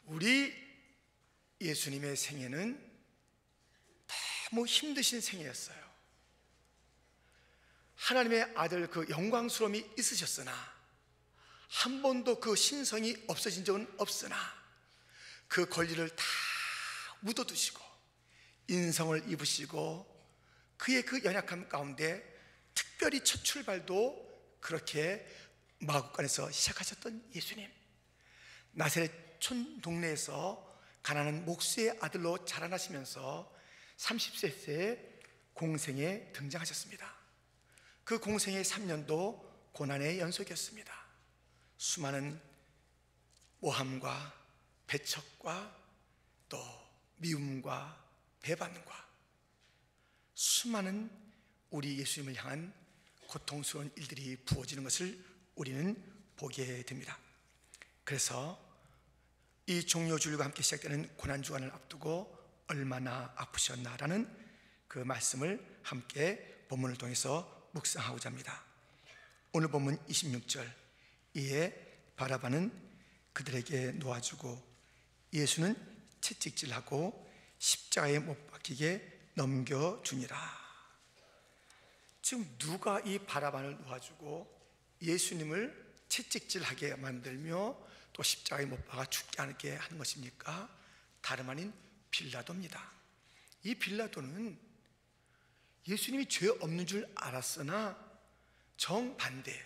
우리 예수님의 생애는 너무 힘드신 생애였어요. 하나님의 아들 그 영광스러움이 있으셨으나 한 번도 그 신성이 없어진 적은 없으나 그 권리를 다 묻어두시고 인성을 입으시고 그의 그 연약함 가운데 특별히 첫 출발도 그렇게 마구간에서 시작하셨던 예수님, 나사렛 촌 동네에서 가난한 목수의 아들로 자라나시면서 30세 공생에 등장하셨습니다. 그 공생의 3년도 고난의 연속이었습니다. 수많은 모함과 배척과 또 미움과 배반과 수많은 우리 예수님을 향한 고통스러운 일들이 부어지는 것을 우리는 보게 됩니다. 그래서 이 종료주일과 함께 시작되는 고난주간을 앞두고 얼마나 아프셨나라는 그 말씀을 함께 본문을 통해서 묵상하고자 합니다. 오늘 본문 26절, 이에 바라바는 그들에게 놓아주고 예수는 채찍질하고 십자가에 못 박히게 넘겨주니라. 지금 누가 이 바라바를 놓아주고 예수님을 채찍질하게 만들며 또 십자가에 못 박아 죽게 하게 하는 것입니까? 다름 아닌 빌라도입니다. 이 빌라도는 예수님이 죄 없는 줄 알았으나 정반대,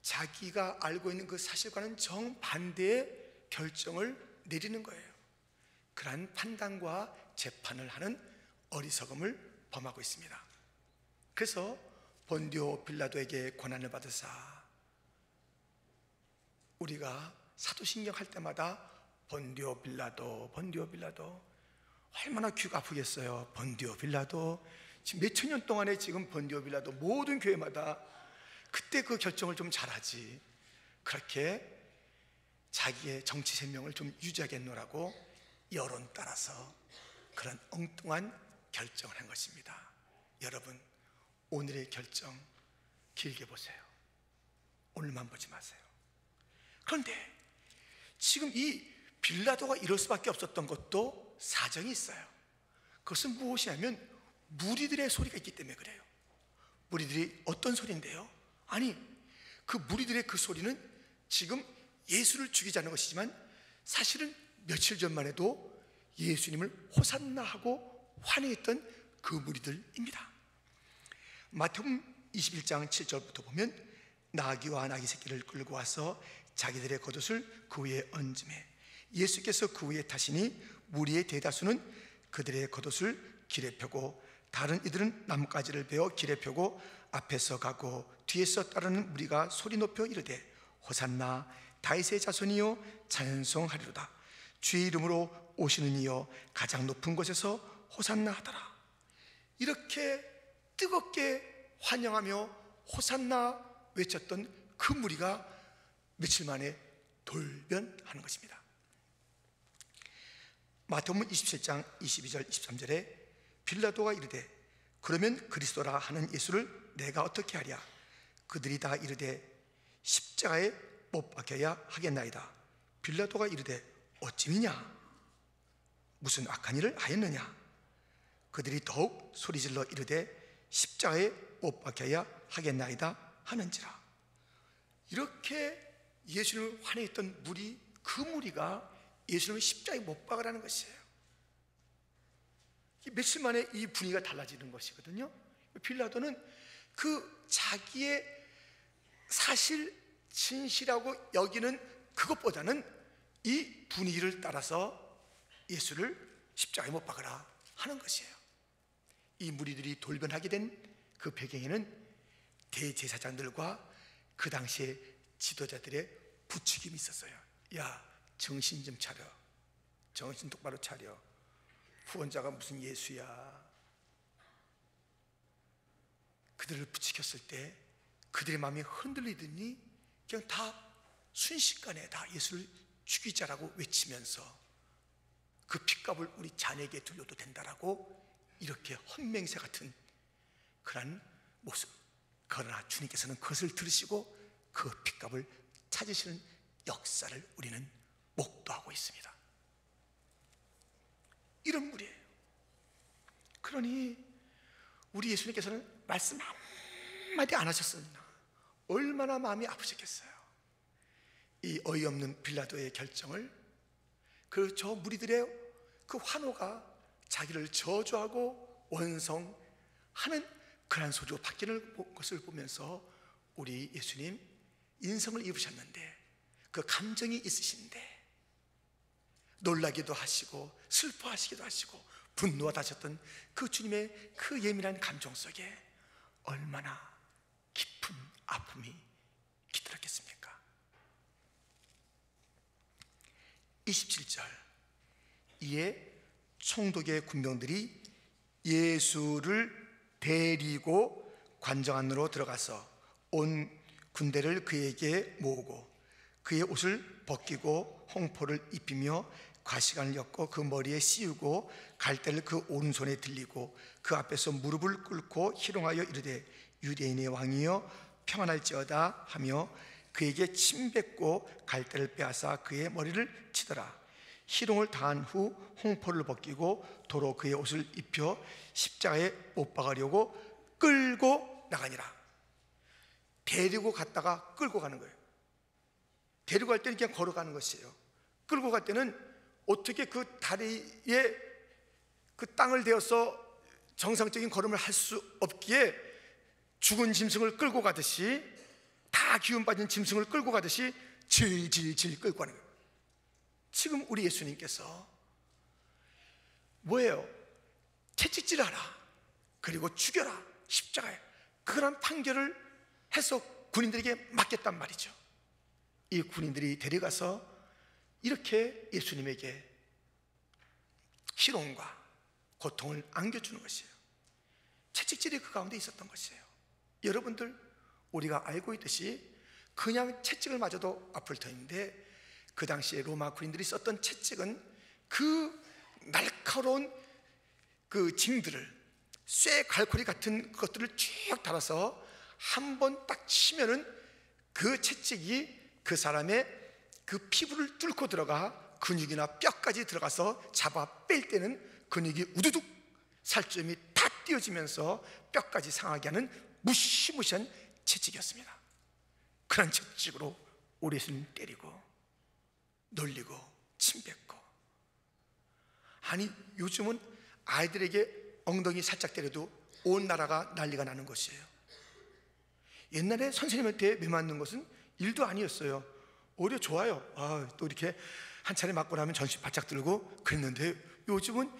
자기가 알고 있는 그 사실과는 정반대의 결정을 내리는 거예요. 그러한 판단과 재판을 하는 어리석음을 범하고 있습니다. 그래서 본디오 빌라도에게 고난을 받으사, 우리가 사도신경 할 때마다 본디오 빌라도, 본디오 빌라도, 얼마나 귀가 아프겠어요. 본디오 빌라도, 지금 몇천 년 동안에 지금 본디오 빌라도 모든 교회마다 그때 그 결정을 좀 잘하지, 그렇게 자기의 정치 생명을 좀 유지하겠노라고 여론 따라서 그런 엉뚱한 결정을 한 것입니다. 여러분, 오늘의 결정 길게 보세요. 오늘만 보지 마세요. 그런데 지금 이 빌라도가 이럴 수밖에 없었던 것도 사정이 있어요. 그것은 무엇이냐면 무리들의 소리가 있기 때문에 그래요. 무리들이 어떤 소리인데요? 아니, 그 무리들의 그 소리는 지금 예수를 죽이자는 것이지만 사실은 며칠 전만 해도 예수님을 호산나 하고 환영했던 그 무리들입니다. 마태복음 21장 7절부터 보면 나귀와 나귀 새끼를 끌고 와서 자기들의 겉옷을 그 위에 얹음에 예수께서 그 위에 타시니 무리의 대다수는 그들의 겉옷을 길에 펴고 다른 이들은 나뭇가지를 베어 길에 펴고 앞에서 가고 뒤에서 따르는 무리가 소리 높여 이르되 호산나 다윗의 자손이여 찬송하리로다. 주의 이름으로 오시는 이여 가장 높은 곳에서 호산나 하더라. 이렇게 뜨겁게 환영하며 호산나 외쳤던 그 무리가 며칠 만에 돌변하는 것입니다. 마태복음 27장 22절 23절에 빌라도가 이르되 그러면 그리스도라 하는 예수를 내가 어떻게 하랴? 그들이 다 이르되 십자가에 못 박혀야 하겠나이다. 빌라도가 이르되 어찌미냐? 무슨 악한 일을 하였느냐? 그들이 더욱 소리질러 이르되 십자가에 못 박혀야 하겠나이다 하는지라. 이렇게 예수님을 환영했던 무리, 그 무리가 예수님을 십자가에 못 박으라는 것이에요. 며칠 만에 이 분위기가 달라지는 것이거든요. 빌라도는 그 자기의 사실 진실하고 여기는 그것보다는 이 분위기를 따라서 예수를 십자가에 못 박으라 하는 것이에요. 이 무리들이 돌변하게 된 그 배경에는 대제사장들과 그 당시의 지도자들의 부추김이 있었어요. 야, 정신 좀 차려, 정신 똑바로 차려, 후원자가 무슨 예수야. 그들을 부추겼을 때 그들의 마음이 흔들리더니 그냥 다 순식간에 다 예수를 죽이자라고 외치면서 그 핏값을 우리 자녀에게 돌려도 된다라고 이렇게 헌맹세 같은 그런 모습. 그러나 주님께서는 그것을 들으시고 그 핏값을 찾으시는 역사를 우리는 목도하고 있습니다. 이런 물이에요. 그러니 우리 예수님께서는 말씀 한마디 안 하셨습니다. 얼마나 마음이 아프셨겠어요. 이 어이없는 빌라도의 결정을, 그 저 무리들의 그 환호가 자기를 저주하고 원성하는 그런 소리로 바뀌는 것을 보면서 우리 예수님 인성을 입으셨는데, 그 감정이 있으신데 놀라기도 하시고 슬퍼하시기도 하시고 분노하셨던 그 주님의 그 예민한 감정 속에 얼마나 깊은 아픔이 깃들었겠습니까? 27절, 이에 총독의 군병들이 예수를 데리고 관정 안으로 들어가서 온 군대를 그에게 모으고 그의 옷을 벗기고 홍포를 입히며 과시관을 엮고 그 머리에 씌우고 갈대를 그 오른손에 들리고 그 앞에서 무릎을 꿇고 희롱하여 이르되 유대인의 왕이여 평안할지어다 하며 그에게 침 뱉고 갈대를 빼앗아 그의 머리를 치더라. 희롱을 당한 후 홍포를 벗기고 도로 그의 옷을 입혀 십자가에 못 박으려고 끌고 나가니라. 데리고 갔다가 끌고 가는 거예요. 데리고 갈 때는 그냥 걸어가는 것이에요. 끌고 갈 때는 어떻게 그 다리에 그 땅을 대어서 정상적인 걸음을 할 수 없기에 죽은 짐승을 끌고 가듯이, 다 기운 빠진 짐승을 끌고 가듯이 질질질 끌고 가는 거예요. 지금 우리 예수님께서 뭐예요? 채찍질하라, 그리고 죽여라, 십자가에, 그런 판결을 해서 군인들에게 맡겼단 말이죠. 이 군인들이 데려가서 이렇게 예수님에게 희롱과 고통을 안겨주는 것이에요. 채찍질이 그 가운데 있었던 것이에요. 여러분들, 우리가 알고 있듯이 그냥 채찍을 맞아도 아플 터인데, 그 당시에 로마 군인들이 썼던 채찍은 그 날카로운 그 징들을, 쇠 갈고리 같은 것들을 쭉 달아서 한 번 딱 치면은 그 채찍이 그 사람의 그 피부를 뚫고 들어가 근육이나 뼈까지 들어가서 잡아 뺄 때는 근육이 우두둑 살점이 다 띄어지면서 뼈까지 상하게 하는 무시무시한 채찍이었습니다. 그런 채찍으로 우리 예수님 때리고 놀리고 침뱉고, 아니 요즘은 아이들에게 엉덩이 살짝 때려도 온 나라가 난리가 나는 것이에요. 옛날에 선생님한테 매 맞는 것은 일도 아니었어요. 오히려 좋아요. 또 이렇게 한 차례 맞고 나면 전신 바짝 들고 그랬는데, 요즘은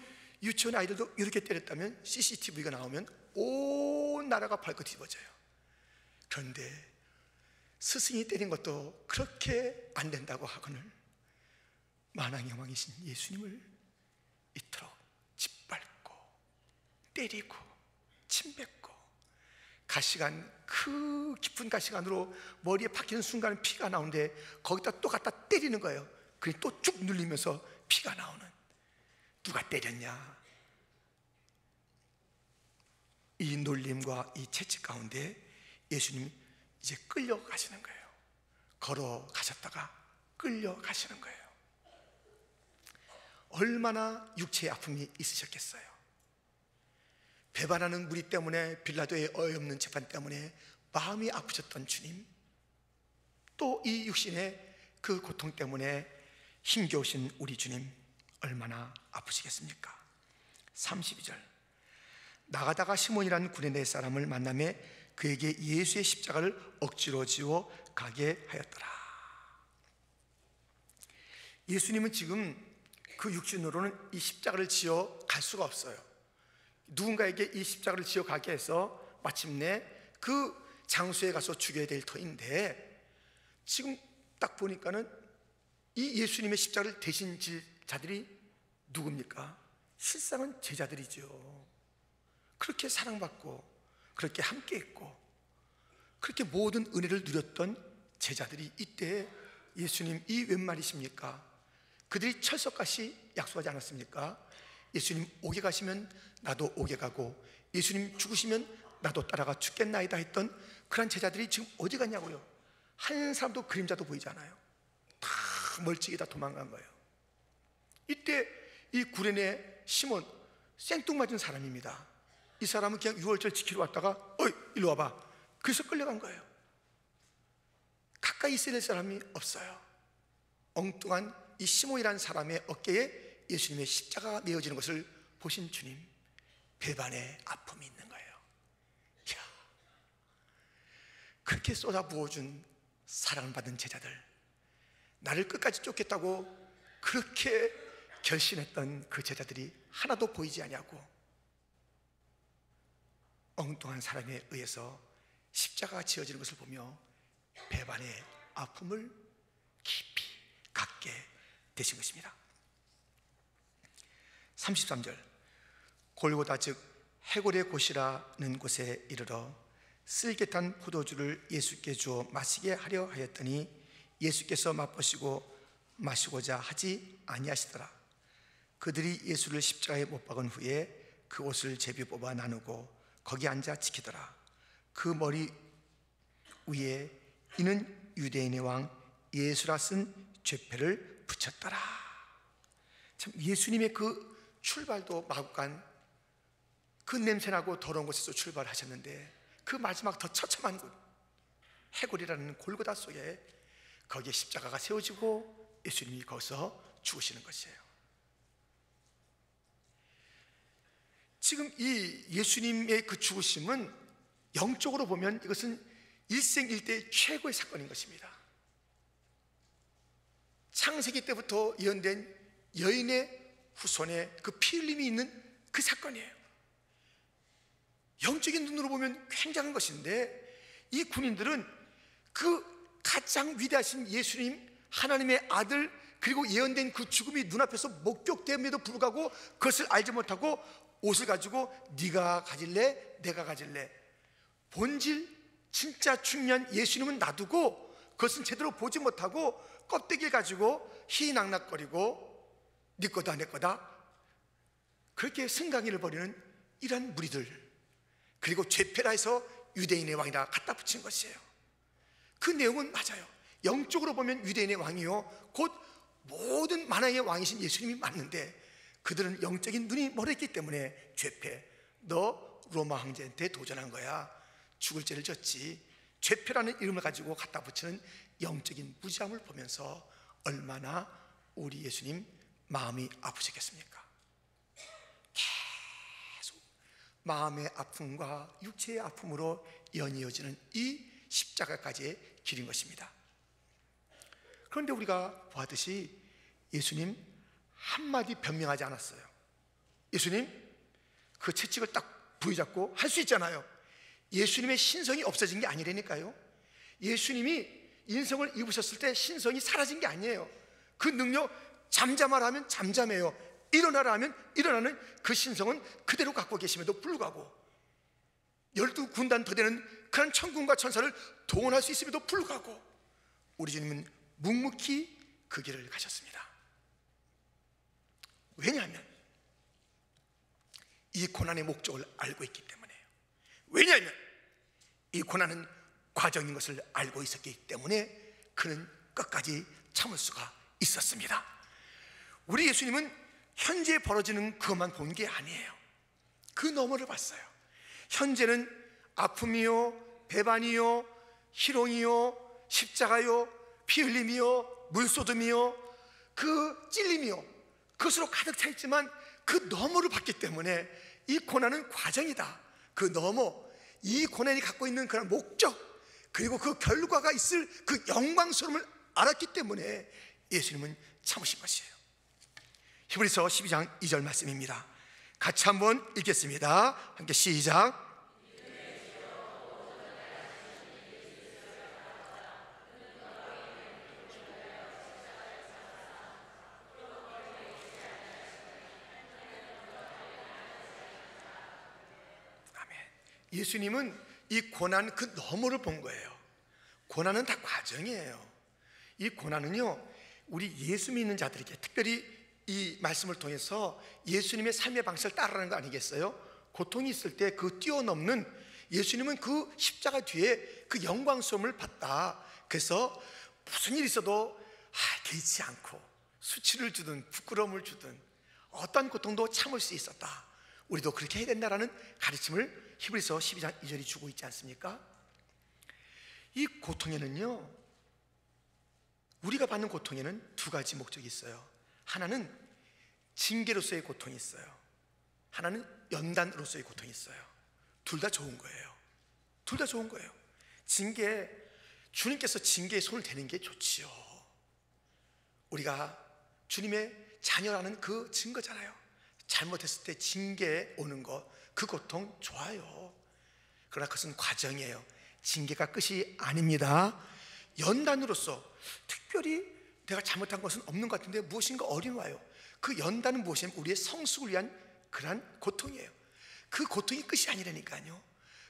유치원 아이들도 이렇게 때렸다면 CCTV가 나오면 온 나라가 발끝 뒤집어져요. 그런데 스승이 때린 것도 그렇게 안 된다고 하거늘 만왕의 왕이신 예수님을 이토록 짓밟고 때리고 침뱉고, 가시관, 그 깊은 가시관으로 머리에 박히는 순간 피가 나오는데 거기다 또 갖다 때리는 거예요. 그리고 또 쭉 눌리면서 피가 나오는, 누가 때렸냐? 이 놀림과 이 채찍 가운데 예수님 이제 끌려가시는 거예요. 걸어가셨다가 끌려가시는 거예요. 얼마나 육체의 아픔이 있으셨겠어요. 배반하는 무리 때문에, 빌라도의 어이없는 재판 때문에 마음이 아프셨던 주님, 또 이 육신의 그 고통 때문에 힘겨우신 우리 주님, 얼마나 아프시겠습니까? 32절, 나가다가 시몬이라는 구레네 사람을 만나매 그에게 예수의 십자가를 억지로 지워 가게 하였더라. 예수님은 지금 그 육신으로는 이 십자가를 지어 갈 수가 없어요. 누군가에게 이 십자가를 지어 가게 해서 마침내 그 장소에 가서 죽여야 될 터인데, 지금 딱 보니까는 이 예수님의 십자가를 대신 질 자들이 누굽니까? 실상은 제자들이죠. 그렇게 사랑받고 그렇게 함께 있고 그렇게 모든 은혜를 누렸던 제자들이 이때 예수님 이 웬 말이십니까? 그들이 철석같이 약속하지 않았습니까? 예수님 오게 가시면 나도 오게 가고, 예수님 죽으시면 나도 따라가 죽겠나이다 했던 그런 제자들이 지금 어디 갔냐고요? 한 사람도 그림자도 보이지 않아요. 다 멀찍이 다 도망간 거예요. 이때 이 구레네 시몬, 생뚱맞은 사람입니다. 이 사람은 그냥 유월절 지키러 왔다가 어이 일로 와봐, 그래서 끌려간 거예요. 가까이 있어야 될 사람이 없어요. 엉뚱한 이 시몬이라는 사람의 어깨에 예수님의 십자가가 메어지는 것을 보신 주님, 배반의 아픔이 있는 거예요. 이야, 그렇게 쏟아부어준 사랑을 받은 제자들, 나를 끝까지 쫓겠다고 그렇게 결심했던 그 제자들이 하나도 보이지 아니하고 엉뚱한 사람에 의해서 십자가가 지어지는 것을 보며 배반의 아픔을 깊이 갖게 되신 것입니다. 33절, 골고다 즉 해골의 곳이라는 곳에 이르러 쓸개탄 포도주를 예수께 주어 마시게 하려 하였더니 예수께서 맛보시고 마시고자 하지 아니하시더라. 그들이 예수를 십자가에 못 박은 후에 그 옷을 제비 뽑아 나누고 거기 앉아 지키더라. 그 머리 위에 이는 유대인의 왕 예수라 쓴 죄패를 붙였더라. 참, 예수님의 그 출발도 마구간 그 냄새나고 더러운 곳에서 출발하셨는데 그 마지막 더 처참한 곳 해골이라는 골고다 속에 거기에 십자가가 세워지고 예수님이 거기서 죽으시는 것이에요. 지금 이 예수님의 그 죽으심은 영적으로 보면 이것은 일생일대 최고의 사건인 것입니다. 창세기 때부터 예언된 여인의 후손의 그 피 흘림이 있는 그 사건이에요. 영적인 눈으로 보면 굉장한 것인데 이 군인들은 그 가장 위대하신 예수님, 하나님의 아들, 그리고 예언된 그 죽음이 눈앞에서 목격됨에도 불구하고 그것을 알지 못하고 옷을 가지고 네가 가질래? 내가 가질래? 본질 진짜 중요한 예수님은 놔두고 그것은 제대로 보지 못하고 껍데기를 가지고 희낙낙거리고 네 거다 내 거다 그렇게 승강이를 벌이는 이러한 무리들, 그리고 죄패라 해서 유대인의 왕이라 갖다 붙인 것이에요. 그 내용은 맞아요. 영적으로 보면 유대인의 왕이요 곧 모든 만왕의 왕이신 예수님이 맞는데 그들은 영적인 눈이 멀었기 때문에 죄패, 너 로마 황제한테 도전한 거야, 죽을 죄를 졌지, 죄패라는 이름을 가지고 갖다 붙이는 영적인 무지함을 보면서 얼마나 우리 예수님 마음이 아프셨겠습니까? 계속 마음의 아픔과 육체의 아픔으로 연이어지는 이 십자가까지의 길인 것입니다. 그런데 우리가 보았듯이 예수님 한마디 변명하지 않았어요. 예수님 그 채찍을 딱 부여잡고 할 수 있잖아요. 예수님의 신성이 없어진 게 아니라니까요. 예수님이 인성을 입으셨을 때 신성이 사라진 게 아니에요. 그 능력, 잠잠하라 하면 잠잠해요, 일어나라 하면 일어나는 그 신성은 그대로 갖고 계심에도 불구하고 12군단 더 되는 그런 천군과 천사를 동원할 수 있음에도 불구하고 우리 주님은 묵묵히 그 길을 가셨습니다. 왜냐하면 이 고난의 목적을 알고 있기 때문에요. 왜냐하면 이 고난은 과정인 것을 알고 있었기 때문에 그는 끝까지 참을 수가 있었습니다. 우리 예수님은 현재 벌어지는 그것만 본 게 아니에요. 그 너머를 봤어요. 현재는 아픔이요, 배반이요, 희롱이요, 십자가요, 피 흘림이요, 물쏟음이요, 그 찔림이요, 그것으로 가득 차 있지만 그 너머를 봤기 때문에 이 고난은 과정이다. 그 너머, 이 고난이 갖고 있는 그런 목적, 그리고 그 결과가 있을 그 영광스러움을 알았기 때문에 예수님은 참으신 것이에요. 히브리서 12장 2절 말씀입니다. 같이 한번 읽겠습니다. 함께 시작. 예수님은 이 고난 그 너머를 본 거예요. 고난은 다 과정이에요. 이 고난은요 우리 예수 믿는 자들에게, 특별히 이 말씀을 통해서 예수님의 삶의 방식을 따르는 거 아니겠어요? 고통이 있을 때 그 뛰어넘는, 예수님은 그 십자가 뒤에 그 영광스러움을 봤다. 그래서 무슨 일이 있어도 개의치 않고 수치를 주든 부끄러움을 주든 어떤 고통도 참을 수 있었다. 우리도 그렇게 해야 된다라는 가르침을 히브리서 12장 2절이 주고 있지 않습니까? 이 고통에는요, 우리가 받는 고통에는 두 가지 목적이 있어요. 하나는 징계로서의 고통이 있어요. 하나는 연단으로서의 고통이 있어요. 둘 다 좋은 거예요. 둘 다 좋은 거예요. 징계, 주님께서 징계에 손을 대는 게 좋지요. 우리가 주님의 자녀라는 그 증거잖아요. 잘못했을 때 징계 오는 거, 그 고통 좋아요. 그러나 그것은 과정이에요. 징계가 끝이 아닙니다. 연단으로서 특별히 내가 잘못한 것은 없는 것 같은데 무엇인가 어려워요. 그 연단은 무엇이냐면 우리의 성숙을 위한 그러한 고통이에요. 그 고통이 끝이 아니라니까요.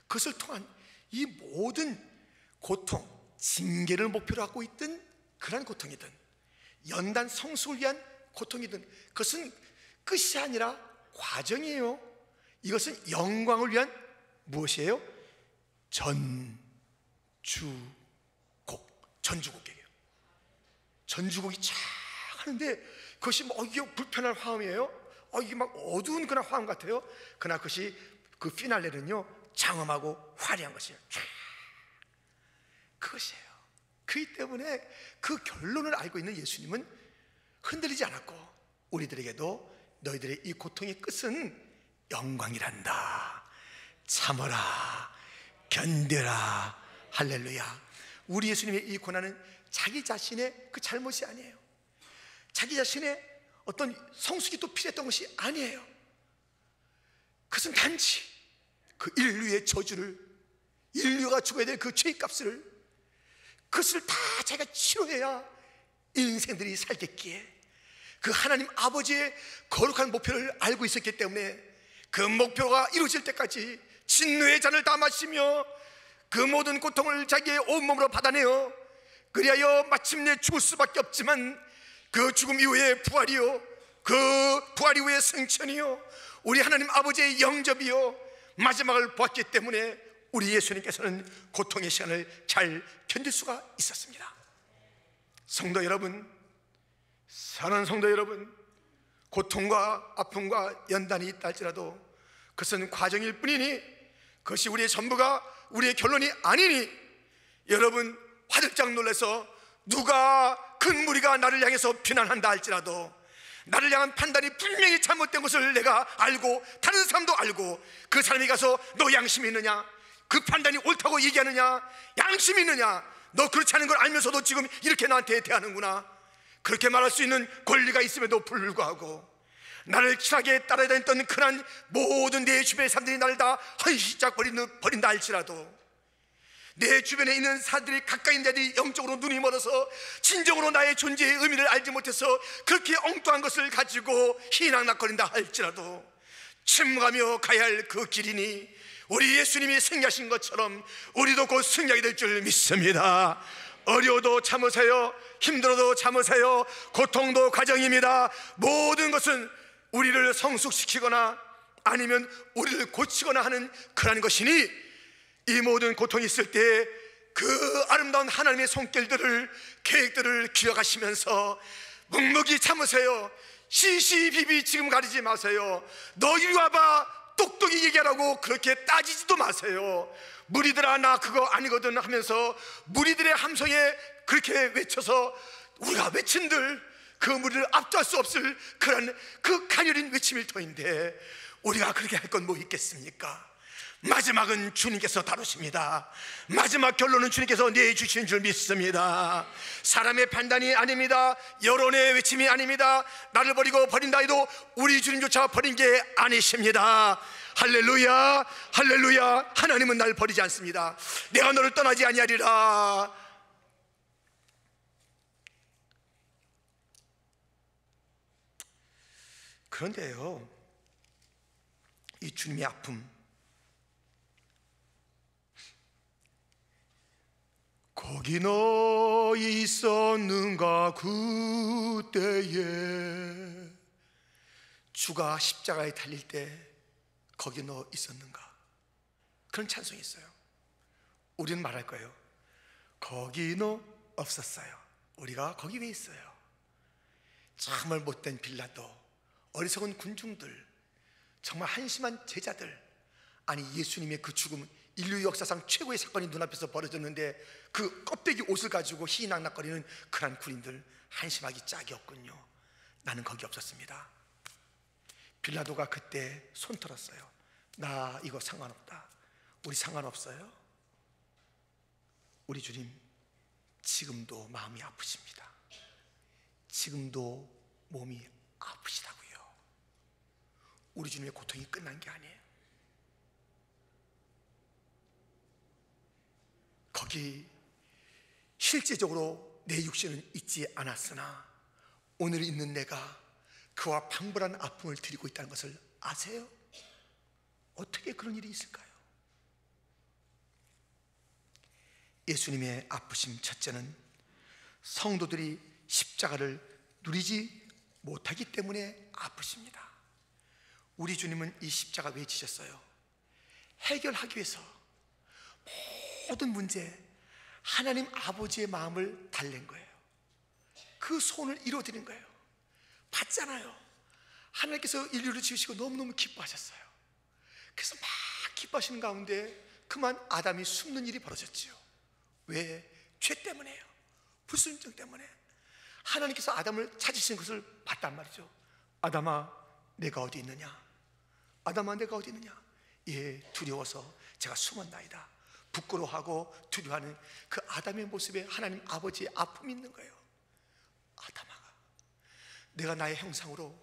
그것을 통한 이 모든 고통, 징계를 목표로 하고 있든 그러한 고통이든 연단 성숙을 위한 고통이든 그것은 끝이 아니라 과정이에요. 이것은 영광을 위한 무엇이에요? 전주곡이에요. 전주곡이 쫙 하는데 그것이 뭐 이게 불편한 화음이에요. 이게 막 어두운 그런 화음 같아요. 그러나 그것이 그 피날레는요 장엄하고 화려한 것이에요. 쫙. 그것이에요. 그렇기 때문에 그 결론을 알고 있는 예수님은 흔들리지 않았고 우리들에게도 너희들의 이 고통의 끝은 영광이란다. 참어라, 견뎌라. 할렐루야. 우리 예수님의 이 고난은 자기 자신의 그 잘못이 아니에요. 자기 자신의 어떤 성숙이 또 필요했던 것이 아니에요. 그것은 단지 그 인류의 저주를, 인류가 죽어야 될 그 죄값을, 그것을 다 자기가 치료해야 인생들이 살겠기에 그 하나님 아버지의 거룩한 목표를 알고 있었기 때문에 그 목표가 이루어질 때까지 진노의 잔을 다 마시며 그 모든 고통을 자기의 온몸으로 받아내어 그리하여 마침내 죽을 수밖에 없지만 그 죽음 이후에 부활이요, 그 부활 이후에 승천이요, 우리 하나님 아버지의 영접이요 마지막을 보았기 때문에 우리 예수님께서는 고통의 시간을 잘 견딜 수가 있었습니다. 성도 여러분, 사랑하는 성도 여러분, 고통과 아픔과 연단이 있다 할지라도 그것은 과정일 뿐이니 그것이 우리의 전부가 우리의 결론이 아니니 여러분 화들짝 놀라서 누가 큰 무리가 나를 향해서 비난한다 할지라도 나를 향한 판단이 분명히 잘못된 것을 내가 알고 다른 사람도 알고 그 사람이 가서 너 양심이 있느냐, 그 판단이 옳다고 얘기하느냐, 양심이 있느냐, 너 그렇지 않은 걸 알면서도 지금 이렇게 나한테 대하는구나, 그렇게 말할 수 있는 권리가 있음에도 불구하고 나를 친하게 따라다녔던 그런 모든 내 주변의 사람들이 나를 다 헌시짝 버린다 할지라도 내 주변에 있는 사람들이 가까이 있는 자들이 영적으로 눈이 멀어서 진정으로 나의 존재의 의미를 알지 못해서 그렇게 엉뚱한 것을 가지고 희낙낙거린다 할지라도 침묵하며 가야 할 그 길이니 우리 예수님이 승리하신 것처럼 우리도 곧 승리하게 될 줄 믿습니다. 어려워도 참으세요. 힘들어도 참으세요. 고통도 과정입니다. 모든 것은 우리를 성숙시키거나 아니면 우리를 고치거나 하는 그런 것이니 이 모든 고통이 있을 때 그 아름다운 하나님의 손길들을, 계획들을 기억하시면서 묵묵히 참으세요. 시시비비 지금 가리지 마세요. 너 이리 와봐 똑똑히 얘기하라고 그렇게 따지지도 마세요. 무리들아 나 그거 아니거든 하면서 무리들의 함성에 그렇게 외쳐서 우리가 외친들 그 무리를 압도할 수 없을 그런 그 가녀린 외침일 터인데 우리가 그렇게 할 건 뭐 있겠습니까? 마지막은 주님께서 다루십니다. 마지막 결론은 주님께서 내주신 줄 믿습니다. 사람의 판단이 아닙니다. 여론의 외침이 아닙니다. 나를 버리고 버린다 해도 우리 주님조차 버린 게 아니십니다. 할렐루야, 할렐루야. 하나님은 날 버리지 않습니다. 내가 너를 떠나지 아니하리라. 그런데요, 이 주님의 아픔, 거기 너 있었는가 그때에, 주가 십자가에 달릴 때 거기 너 있었는가, 그런 찬송이 있어요. 우리는 말할 거예요. 거기 너 없었어요. 우리가 거기 왜 있어요? 정말 못된 빌라도, 어리석은 군중들, 정말 한심한 제자들, 아니 예수님의 그 죽음, 인류 역사상 최고의 사건이 눈앞에서 벌어졌는데 그 껍데기 옷을 가지고 희낙낙거리는 그런 군인들, 한심하기 짝이 없군요. 나는 거기 없었습니다. 빌라도가 그때 손 털었어요. 나 이거 상관없다. 우리 상관없어요. 우리 주님 지금도 마음이 아프십니다. 지금도 몸이 아프시다고요. 우리 주님의 고통이 끝난 게 아니에요. 거기 실제적으로 내 육신은 있지 않았으나 오늘 있는 내가 그와 방불한 아픔을 드리고 있다는 것을 아세요? 어떻게 그런 일이 있을까요? 예수님의 아프심 첫째는 성도들이 십자가를 누리지 못하기 때문에 아프십니다. 우리 주님은 이 십자가 왜 지셨어요? 해결하기 위해서 모든 문제, 하나님 아버지의 마음을 달랜 거예요. 그 소원을 이루어드린 거예요. 봤잖아요. 하나님께서 인류를 지으시고 너무너무 기뻐하셨어요. 그래서 막 기뻐하시는 가운데 그만 아담이 숨는 일이 벌어졌지요. 왜? 죄 때문에요. 불순종 때문에. 하나님께서 아담을 찾으신 것을 봤단 말이죠. 아담아 내가 어디 있느냐? 아담아 내가 어디 있느냐? 예, 두려워서 제가 숨었나이다. 부끄러워하고 두려워하는 그 아담의 모습에 하나님 아버지의 아픔이 있는 거예요. 아담아 내가 나의 형상으로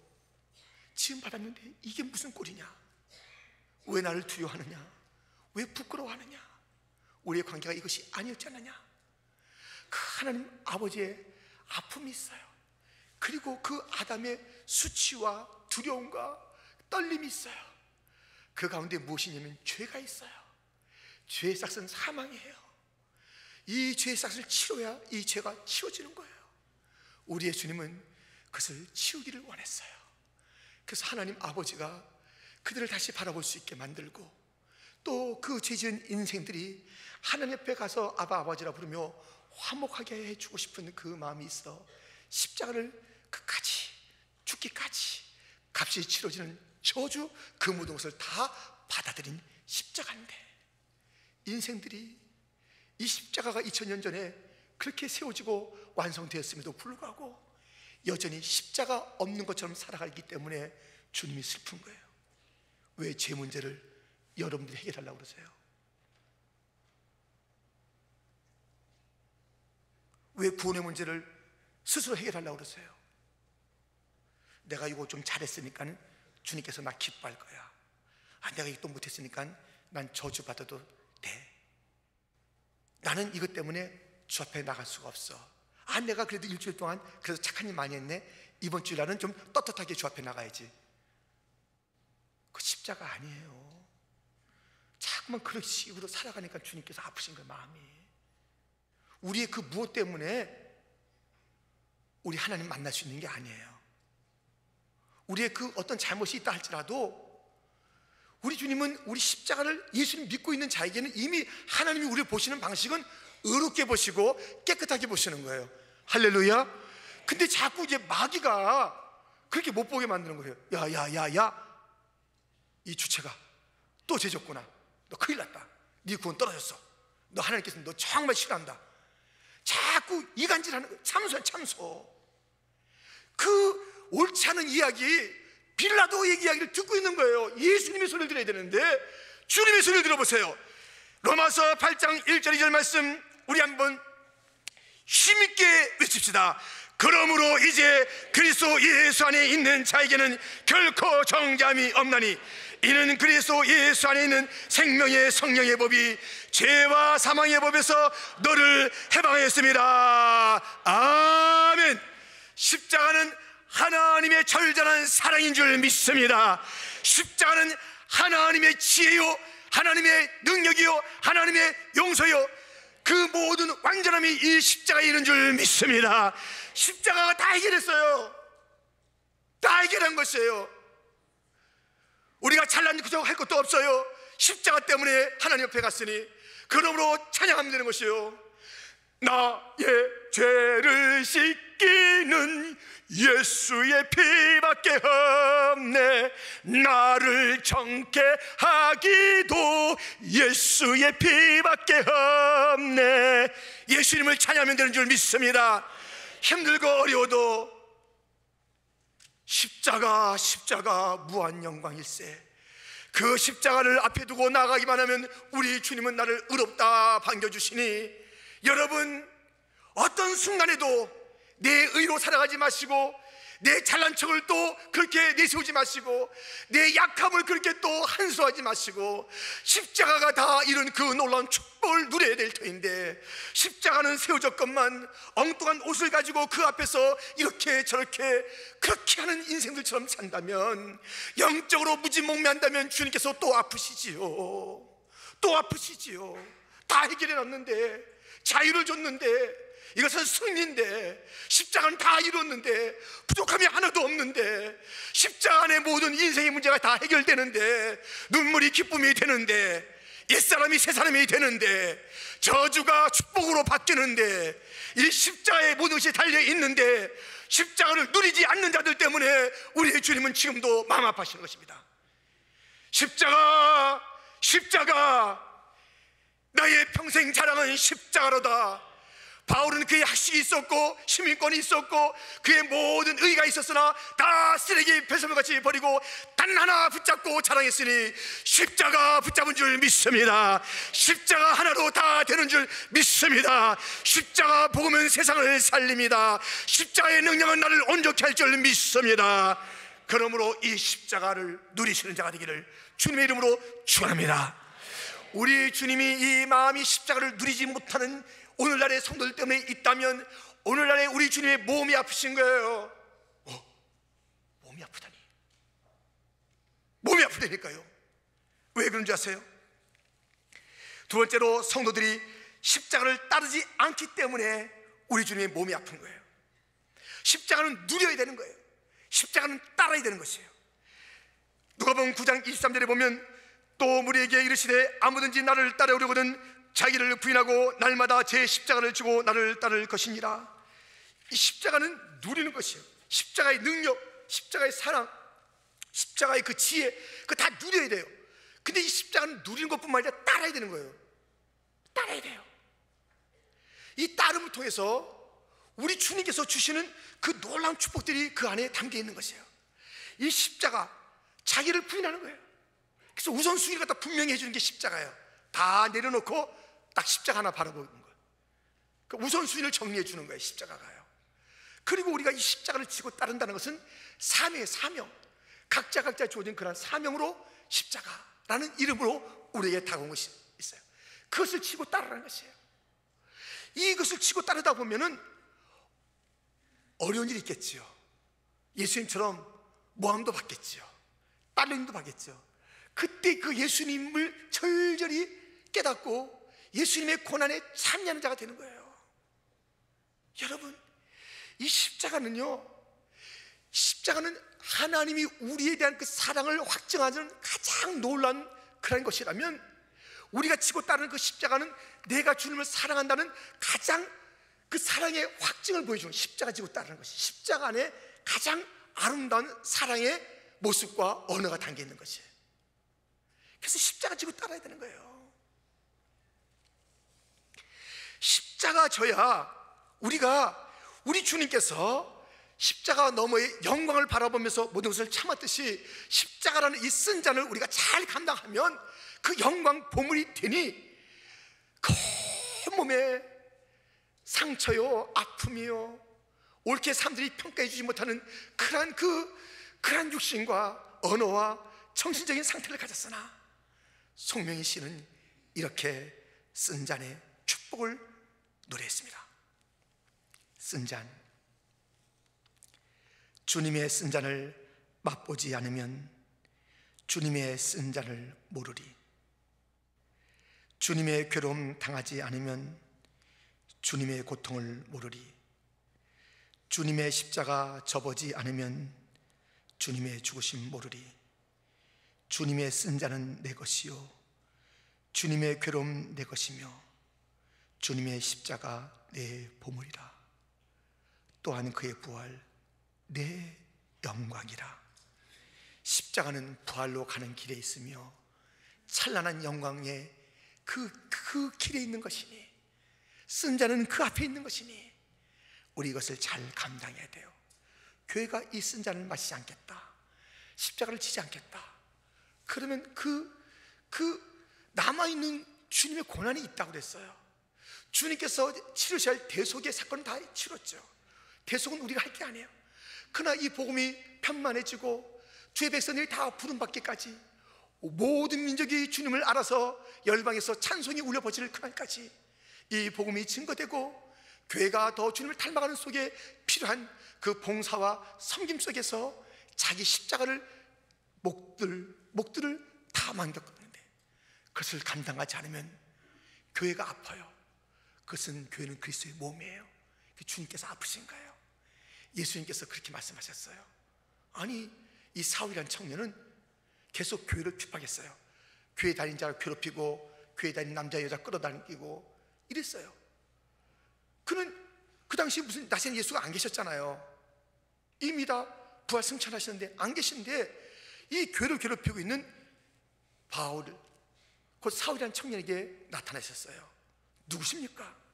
지음받았는데 이게 무슨 꼴이냐? 왜 나를 두려워하느냐? 왜 부끄러워하느냐? 우리의 관계가 이것이 아니었지 않느냐? 그 하나님 아버지의 아픔이 있어요. 그리고 그 아담의 수치와 두려움과 떨림이 있어요. 그 가운데 무엇이냐면 죄가 있어요. 죄의 싹은 사망이에요. 이 죄의 싹을 치료해야 이 죄가 치워지는 거예요. 우리 예수님은 그것을 치우기를 원했어요. 그래서 하나님 아버지가 그들을 다시 바라볼 수 있게 만들고 또 그 죄지은 인생들이 하나님 옆에 가서 아바 아버지라 부르며 화목하게 해주고 싶은 그 마음이 있어 십자가를 끝까지 죽기까지 값이 치러지는 저주 그 모든 것을 다 받아들인 십자가인데 인생들이 이 십자가가 2000년 전에 그렇게 세워지고 완성되었음에도 불구하고 여전히 십자가 없는 것처럼 살아가기 때문에 주님이 슬픈 거예요. 왜 제 문제를 여러분들이 해결하려고 그러세요? 왜 구원의 문제를 스스로 해결하려고 그러세요? 내가 이거 좀 잘했으니까 주님께서 나 기뻐할 거야. 내가 이거 또 못했으니까 난 저주받아도 돼. 나는 이것 때문에 주 앞에 나갈 수가 없어. 내가 그래도 일주일 동안 그래서 착한 일 많이 했네. 이번 주일날은 좀 떳떳하게 주 앞에 나가야지. 그 십자가 아니에요. 자꾸만 그런 식으로 살아가니까 주님께서 아프신 거예요. 마음이. 우리의 그 무엇 때문에 우리 하나님 만날 수 있는 게 아니에요. 우리의 그 어떤 잘못이 있다 할지라도 우리 주님은 우리 십자가를 예수님 믿고 있는 자에게는 이미 하나님이 우리를 보시는 방식은 의롭게 보시고 깨끗하게 보시는 거예요. 할렐루야. 근데 자꾸 이제 마귀가 그렇게 못 보게 만드는 거예요. 야 이 주체가 또 죄졌구나. 너 큰일 났다. 네 구원 떨어졌어. 너 하나님께서 너 정말 싫어한다. 자꾸 이간질하는 거예요. 참소. 그 옳지 않은 이야기, 빌라도의 이야기를 듣고 있는 거예요. 예수님의 소리를 들어야 되는데 주님의 소리를 들어보세요. 로마서 8장 1절 2절 말씀 우리 한번 힘있게 외칩시다. 그러므로 이제 그리스도 예수 안에 있는 자에게는 결코 정죄함이 없나니 이는 그리스도 예수 안에 있는 생명의 성령의 법이 죄와 사망의 법에서 너를 해방하였습니다. 아멘. 십자가는 하나님의 절전한 사랑인 줄 믿습니다. 십자가는 하나님의 지혜요, 하나님의 능력이요, 하나님의 용서요, 그 모든 완전함이 이 십자가에 있는 줄 믿습니다. 십자가가 다 해결했어요. 다 해결한 것이에요. 우리가 잘난 그저 할 것도 없어요. 십자가 때문에 하나님 옆에 갔으니 그러므로 찬양하면 되는 것이요. 나의 죄를 씻기는 예수의 피밖에 없네. 나를 정케 하기도 예수의 피밖에 없네. 예수님을 찬양하면 되는 줄 믿습니다. 힘들고 어려워도 십자가 무한 영광일세. 그 십자가를 앞에 두고 나가기만 하면 우리 주님은 나를 의롭다 반겨주시니, 여러분 어떤 순간에도 내 의로 살아가지 마시고, 내 잘난 척을 또 그렇게 내세우지 마시고, 내 약함을 그렇게 또 한수하지 마시고, 십자가가 다 이런 그 놀라운 축복을 누려야 될 터인데, 십자가는 세워졌건만 엉뚱한 옷을 가지고 그 앞에서 이렇게 저렇게 그렇게 하는 인생들처럼 산다면, 영적으로 무지몽매한다면 주님께서 또 아프시지요. 또 아프시지요. 다 해결해 놨는데, 자유를 줬는데, 이것은 승리인데, 십자가는 다 이뤘는데, 부족함이 하나도 없는데, 십자가 안에 모든 인생의 문제가 다 해결되는데, 눈물이 기쁨이 되는데, 옛사람이 새사람이 되는데, 저주가 축복으로 바뀌는데, 이 십자가에 모든 것이 달려있는데, 십자가를 누리지 않는 자들 때문에 우리의 주님은 지금도 마음 아파하시는 것입니다. 십자가 나의 평생 자랑은 십자가로다. 바울은 그의 학식이 있었고 시민권이 있었고 그의 모든 의가 있었으나 다 쓰레기 배설물같이 버리고 단 하나 붙잡고 자랑했으니 십자가 붙잡은 줄 믿습니다. 십자가 하나로 다 되는 줄 믿습니다. 십자가 복음은 세상을 살립니다. 십자가의 능력은 나를 온전케 할 줄 믿습니다. 그러므로 이 십자가를 누리시는 자가 되기를 주님의 이름으로 축원합니다. 우리 주님이 이 마음이 십자가를 누리지 못하는 오늘날의 성도들 때문에 있다면, 오늘날의 우리 주님의 몸이 아프신 거예요. 몸이 아프다니. 몸이 아프다니까요. 왜 그런 줄 아세요? 두 번째로, 성도들이 십자가를 따르지 않기 때문에 우리 주님의 몸이 아픈 거예요. 십자가는 누려야 되는 거예요. 십자가는 따라야 되는 것이에요. 누가복음 9장 23절에 보면, 또 무리에게 이르시되 아무든지 나를 따르려거든 자기를 부인하고 날마다 제 십자가를 지고 나를 따를 것이니라. 이 십자가는 누리는 것이에요. 십자가의 능력, 십자가의 사랑, 십자가의 그 지혜, 그거 다 누려야 돼요. 근데 이 십자가는 누리는 것뿐만 아니라 따라야 되는 거예요. 따라야 돼요. 이 따름을 통해서 우리 주님께서 주시는 그 놀라운 축복들이 그 안에 담겨 있는 것이에요. 이 십자가, 자기를 부인하는 거예요. 그래서 우선순위를 갖다 분명히 해주는 게 십자가예요. 다 내려놓고 딱 십자가 하나 바라보는 거예요. 그 우선순위를 정리해 주는 거예요, 십자가가요. 그리고 우리가 이 십자가를 지고 따른다는 것은 사명의 사명, 각자 주어진 그런 사명으로 십자가라는 이름으로 우리에게 다가온 것이 있어요. 그것을 지고 따르라는 것이에요. 이것을 지고 따르다 보면은 어려운 일이 있겠지요. 예수님처럼 모함도 받겠지요. 따르림도 받겠죠. 그때 그 예수님을 절절히 깨닫고 예수님의 고난에 참여하는 자가 되는 거예요. 여러분, 이 십자가는 하나님이 우리에 대한 그 사랑을 확증하는 가장 놀라운 그런 것이라면, 우리가 지고 따르는 그 십자가는 내가 주님을 사랑한다는 가장 그 사랑의 확증을 보여주는, 십자가 지고 따르는 것이 십자가 안에 가장 아름다운 사랑의 모습과 언어가 담겨 있는 것이에요. 그래서 십자가 지고 따라야 되는 거예요. 십자가 져야 우리 주님께서 십자가 너머의 영광을 바라보면서 모든 것을 참았듯이, 십자가라는 이 쓴 잔을 우리가 잘 감당하면 그 영광 보물이 되니 그 몸에 상처요, 아픔이요, 옳게 사람들이 평가해 주지 못하는 그러한 육신과 언어와 정신적인 상태를 가졌으나, 송명희 씨는 이렇게 쓴 잔의 축복을 노래했습니다. 쓴 잔, 주님의 쓴 잔을 맛보지 않으면 주님의 쓴 잔을 모르리. 주님의 괴로움 당하지 않으면 주님의 고통을 모르리. 주님의 십자가 접어지 않으면 주님의 죽으심 모르리. 주님의 쓴 잔은 내 것이요 주님의 괴로움 내 것이며 주님의 십자가 내 보물이라. 또한 그의 부활 내 영광이라. 십자가는 부활로 가는 길에 있으며 찬란한 영광의 그 길에 있는 것이니, 쓴 자는 그 앞에 있는 것이니 우리 이것을 잘 감당해야 돼요. 교회가 이 쓴 잔을 마시지 않겠다, 십자가를 지지 않겠다, 그러면 그 남아있는 주님의 고난이 있다고 그랬어요. 주님께서 치르셔야 할 대속의 사건은 다 치렀죠. 대속은 우리가 할 게 아니에요. 그러나 이 복음이 편만해지고 주의 백성들이 다 부름받기까지, 모든 민족이 주님을 알아서 열방에서 찬송이 울려 퍼질 그날까지 이 복음이 증거되고 교회가 더 주님을 닮아가는 속에 필요한 그 봉사와 섬김 속에서 자기 십자가를 목들을 다 맡겼거든요. 그것을 감당하지 않으면 교회가 아파요. 그것은 교회는 그리스도의 몸이에요. 주님께서 아프신 거예요. 예수님께서 그렇게 말씀하셨어요. 아니, 이 사울이라는 청년은 계속 교회를 핍박했어요. 교회 다닌 자를 괴롭히고 교회 다닌 남자 여자 끌어당기고 이랬어요. 그는 그 당시 무슨 나세는 예수가 안 계셨잖아요. 이미 다 부활 승천하셨는데 안 계신데 이 교회를 괴롭히고 있는 바울, 곧 사울이라는 청년에게 나타나셨어요. 누구십니까?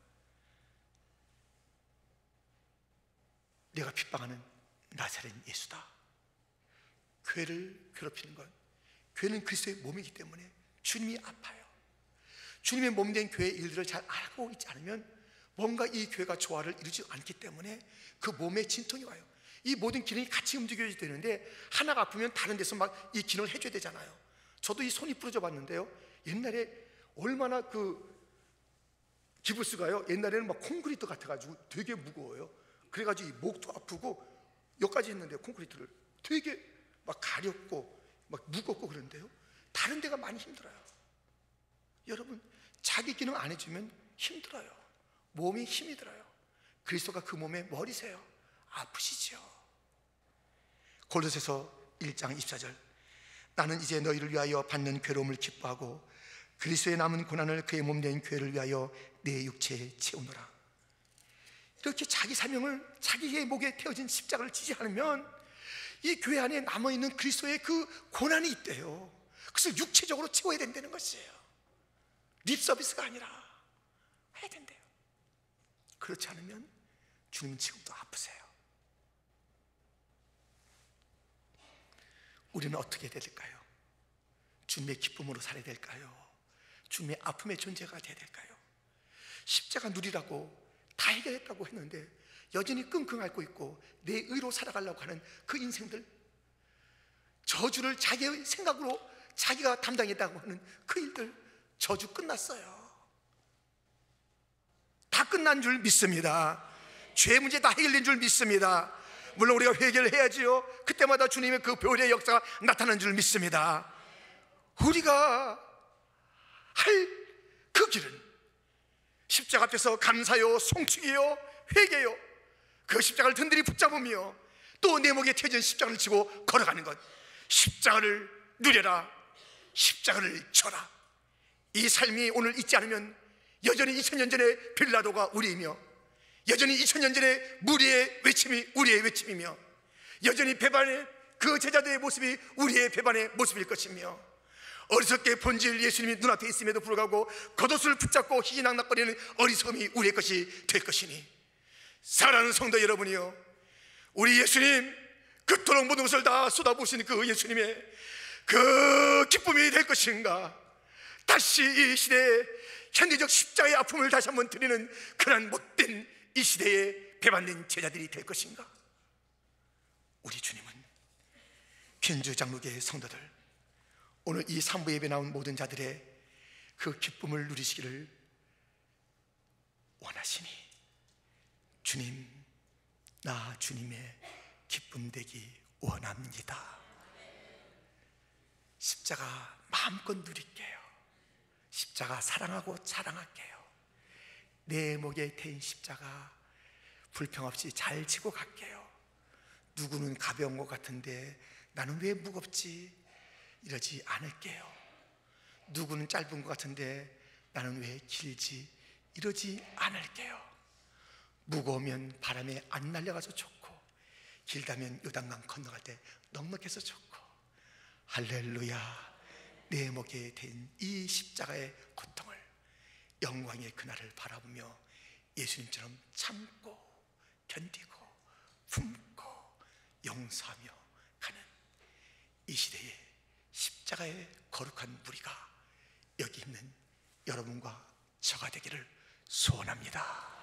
내가 핍박하는 나사렛 예수다. 교회를 괴롭히는 건, 교회는 그리스도의 몸이기 때문에 주님이 아파요. 주님의 몸된 교회의 일들을 잘 알고 있지 않으면 뭔가 이 교회가 조화를 이루지 않기 때문에 그 몸에 진통이 와요. 이 모든 기능이 같이 움직여야 되는데 하나가 아프면 다른 데서 막 이 기능을 해줘야 되잖아요. 저도 이 손이 부러져 봤는데요, 옛날에 얼마나 기부스가요, 옛날에는 막 콘크리트 같아가지고 되게 무거워요. 그래가지고 이 목도 아프고 여기까지 했는데 콘크리트를 되게 막 가렵고 막 무겁고 그런데요, 다른 데가 많이 힘들어요. 여러분, 자기 기능 안 해주면 힘들어요. 몸이 힘이 들어요. 그리스도가 그 몸의 머리세요. 아프시죠. 골로새서 1장 24절, 나는 이제 너희를 위하여 받는 괴로움을 기뻐하고 그리스도의 남은 고난을 그의 몸된 교회를 위하여 내 육체에 채우노라. 이렇게 자기 사명을, 자기의 목에 태워진 십자가를 지지 않으면 이 교회 안에 남아있는 그리스도의 그 고난이 있대요. 그래서 육체적으로 채워야 된다는 것이에요. 립 서비스가 아니라 해야 된대요. 그렇지 않으면 주님은 지금도 아프세요. 우리는 어떻게 해야 될까요? 주님의 기쁨으로 살아야 될까요? 주님의 아픔의 존재가 돼야 될까요? 십자가 누리라고 다 해결했다고 했는데 여전히 끙끙 앓고 있고 내 의로 살아가려고 하는 그 인생들, 저주를 자기의 생각으로 자기가 담당했다고 하는 그 일들, 저주 끝났어요. 다 끝난 줄 믿습니다. 죄 문제 다 해결된 줄 믿습니다. 물론 우리가 회개를 해야지요. 그때마다 주님의 그 보혈의 역사가 나타나는 줄 믿습니다. 우리가 할 그 길은 십자가 앞에서 감사요, 송축이요, 회개요, 그 십자가를 든든히 붙잡으며 또 내 목에 태워진 십자가를 지고 걸어가는 것. 십자가를 누려라, 십자가를 져라. 이 삶이 오늘 있지 않으면 여전히 2000년 전의 빌라도가 우리이며, 여전히 2000년 전의 무리의 외침이 우리의 외침이며, 여전히 배반의 그 제자들의 모습이 우리의 배반의 모습일 것이며, 어리석게 본질 예수님이 눈앞에 있음에도 불구하고 겉옷을 붙잡고 희희낙낙거리는 어리석음이 우리의 것이 될 것이니, 사랑하는 성도 여러분이요, 우리 예수님, 그토록 모든 것을 다 쏟아부으신 그 예수님의 그 기쁨이 될 것인가? 다시 이 시대에 현대적 십자가의 아픔을 다시 한번 드리는 그런 못된 이 시대에 배반된 제자들이 될 것인가? 우리 주님은 편주 장로교의 성도들, 오늘 이 3부 예배 나온 모든 자들의 그 기쁨을 누리시기를 원하시니, 주님, 나 주님의 기쁨 되기 원합니다. 십자가 마음껏 누릴게요. 십자가 사랑하고 자랑할게요. 내 목에 태인 십자가 불평 없이 잘 지고 갈게요. 누구는 가벼운 것 같은데 나는 왜 무겁지? 이러지 않을게요. 누구는 짧은 것 같은데 나는 왜 길지? 이러지 않을게요. 무거우면 바람에 안 날려가서 좋고, 길다면 요단강 건너갈 때 넉넉해서 좋고, 할렐루야. 내 목에 댄 이 십자가의 고통을, 영광의 그날을 바라보며 예수님처럼 참고 견디고 품고 용서하며 가는 이 시대의 십자가의 거룩한 무리가 여기 있는 여러분과 저가 되기를 소원합니다.